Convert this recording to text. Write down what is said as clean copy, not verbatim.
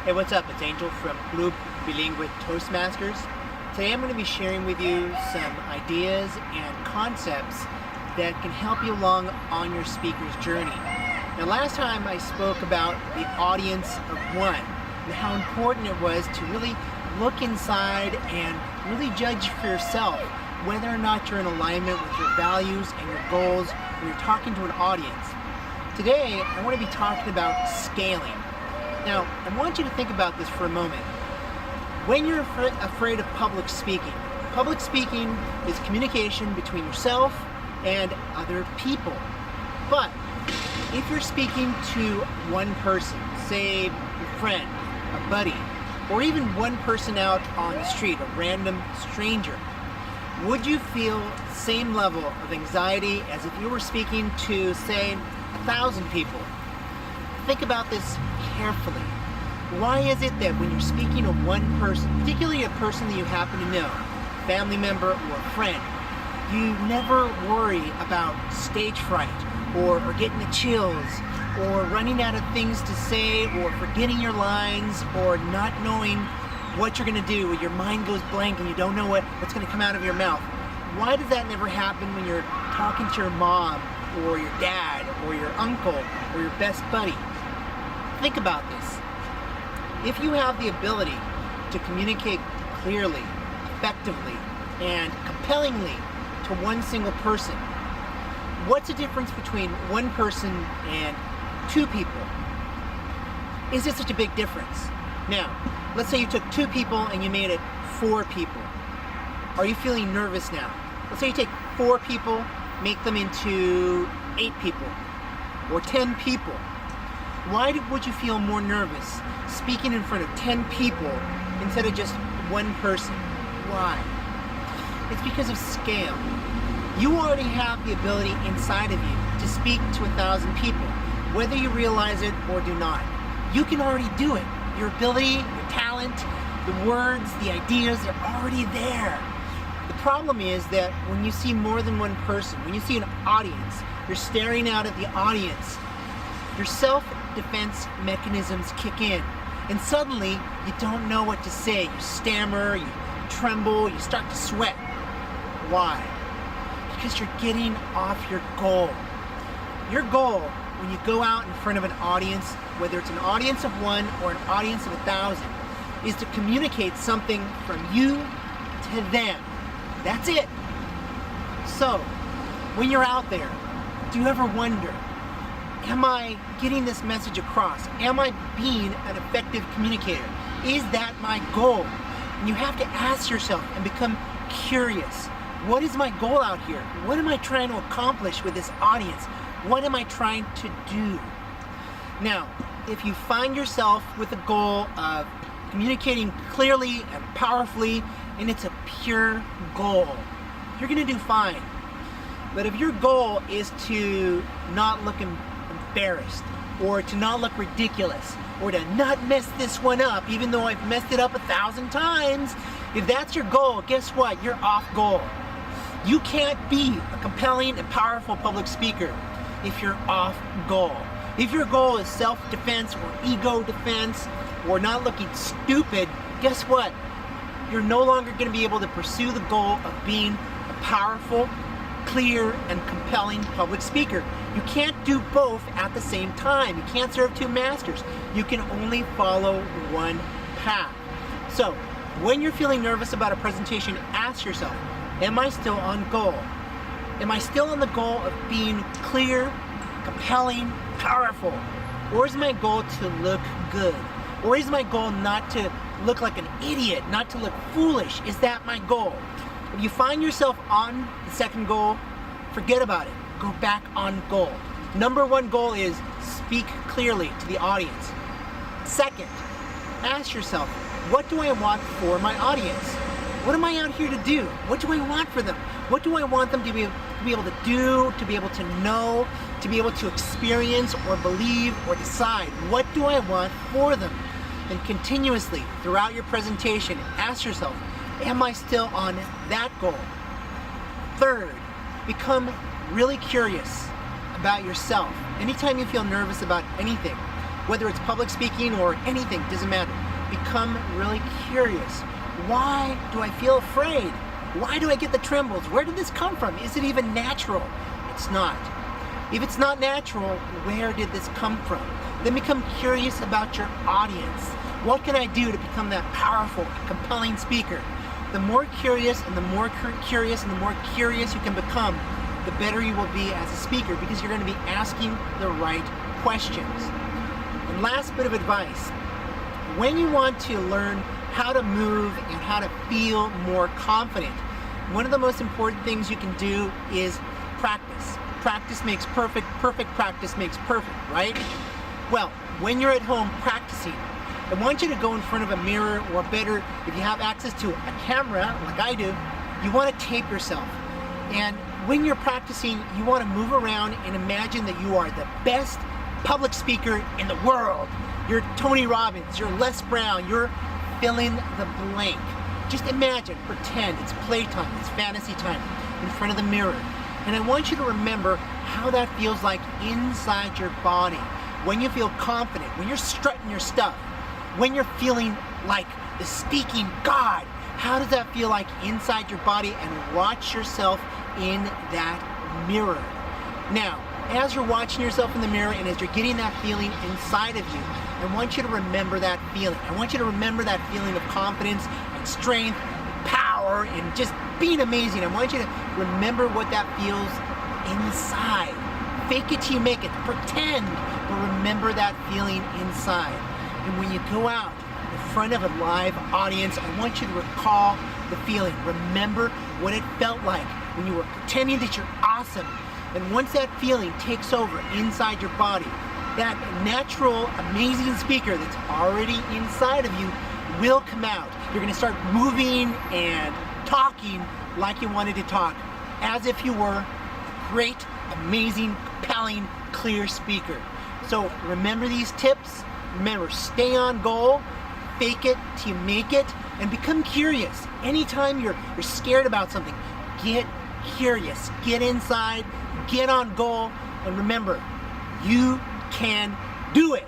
Hey, what's up? It's Angel from Club Bilingue Toastmasters. Today I'm going to be sharing with you some ideas and concepts that can help you along on your speaker's journey. Now, last time I spoke about the audience of one and how important it was to really look inside and really judge for yourself whether or not you're in alignment with your values and your goals when you're talking to an audience. Today, I want to be talking about scaling. Now, I want you to think about this for a moment. When you're afraid of public speaking is communication between yourself and other people. But if you're speaking to one person, say your friend, a buddy, or even one person out on the street, a random stranger, would you feel the same level of anxiety as if you were speaking to, say, 1,000 people? Think about this carefully. Why is it that when you're speaking to one person, particularly a person that you happen to know, family member or friend, you never worry about stage fright or getting the chills or running out of things to say or forgetting your lines or not knowing what you're going to do, or your mind goes blank and you don't know what's going to come out of your mouth? Why does that never happen when you're talking to your mom or your dad or your uncle or your best buddy? Think about this. If you have the ability to communicate clearly, effectively, and compellingly to one single person, what's the difference between one person and two people? Is it such a big difference? Now, let's say you took two people and you made it 4 people. Are you feeling nervous now? Let's say you take 4 people, make them into 8 people or 10 people. Why would you feel more nervous speaking in front of 10 people instead of just one person? Why? It's because of scale. You already have the ability inside of you to speak to 1,000 people, whether you realize it or do not. You can already do it. Your ability, your talent, the words, the ideas, they're already there. The problem is that when you see more than one person, when you see an audience, you're staring out at the audience, your self-defense mechanisms kick in, and suddenly you don't know what to say. You stammer, you tremble, you start to sweat. Why? Because you're getting off your goal. Your goal, when you go out in front of an audience, whether it's an audience of 1 or an audience of 1,000, is to communicate something from you to them. That's it. So, when you're out there, do you ever wonder, am I getting this message across? Am I being an effective communicator? Is that my goal? And you have to ask yourself and become curious. What is my goal out here? What am I trying to accomplish with this audience? What am I trying to do? Now, if you find yourself with a goal of communicating clearly and powerfully, and it's a pure goal, you're going to do fine. But if your goal is to not look embarrassed, or to not look ridiculous, or to not mess this one up, even though I've messed it up 1,000 times, if that's your goal, guess what? You're off goal. You can't be a compelling and powerful public speaker if you're off goal. If your goal is self-defense or ego defense or not looking stupid, guess what? You're no longer going to be able to pursue the goal of being a powerful, clear, and compelling public speaker. You can't do both at the same time. You can't serve 2 masters. You can only follow one path. So, when you're feeling nervous about a presentation, ask yourself, am I still on goal? Am I still on the goal of being clear, compelling, powerful? Or is my goal to look good? Or is my goal not to look like an idiot, not to look foolish? Is that my goal? If you find yourself on the second goal, forget about it. Go back on goal. Number 1 goal is speak clearly to the audience. Second, ask yourself, what do I want for my audience? What am I out here to do? What do I want for them? What do I want them to be able to do, to be able to know, to be able to experience or believe or decide? What do I want for them? And continuously, throughout your presentation, ask yourself, am I still on that goal? Third, become really curious about yourself. Anytime you feel nervous about anything, whether it's public speaking or anything, doesn't matter. Become really curious. Why do I feel afraid? Why do I get the trembles? Where did this come from? Is it even natural? It's not. If it's not natural, where did this come from? Then become curious about your audience. What can I do to become that powerful, compelling speaker? The more curious and the more curious you can become, the better you will be as a speaker, because you're going to be asking the right questions. And last bit of advice, when you want to learn how to move and how to feel more confident, one of the most important things you can do is practice. Practice makes perfect, perfect practice makes perfect, right? Well, when you're at home practicing, I want you to go in front of a mirror, or better, if you have access to a camera, like I do, you want to tape yourself. And when you're practicing, you want to move around and imagine that you are the best public speaker in the world. You're Tony Robbins, you're Les Brown, you're fill in the blank. Just imagine, pretend, it's playtime, it's fantasy time, in front of the mirror. And I want you to remember how that feels like inside your body. When you feel confident, when you're strutting your stuff, when you're feeling like the speaking God, how does that feel like inside your body? And watch yourself in that mirror. Now, as you're watching yourself in the mirror and as you're getting that feeling inside of you, I want you to remember that feeling. I want you to remember that feeling of confidence and strength, and power, and just being amazing. I want you to remember what that feels inside. Fake it till you make it. Pretend, but remember that feeling inside. And when you go out in front of a live audience, I want you to recall the feeling. Remember what it felt like when you were pretending that you're awesome. And once that feeling takes over inside your body, that natural, amazing speaker that's already inside of you will come out. You're going to start moving and talking like you wanted to talk, as if you were a great, amazing, compelling, clear speaker. So remember these tips. Remember, stay on goal, fake it till you make it, and become curious. Anytime you're scared about something, get curious, get inside, get on goal, and remember, you can do it.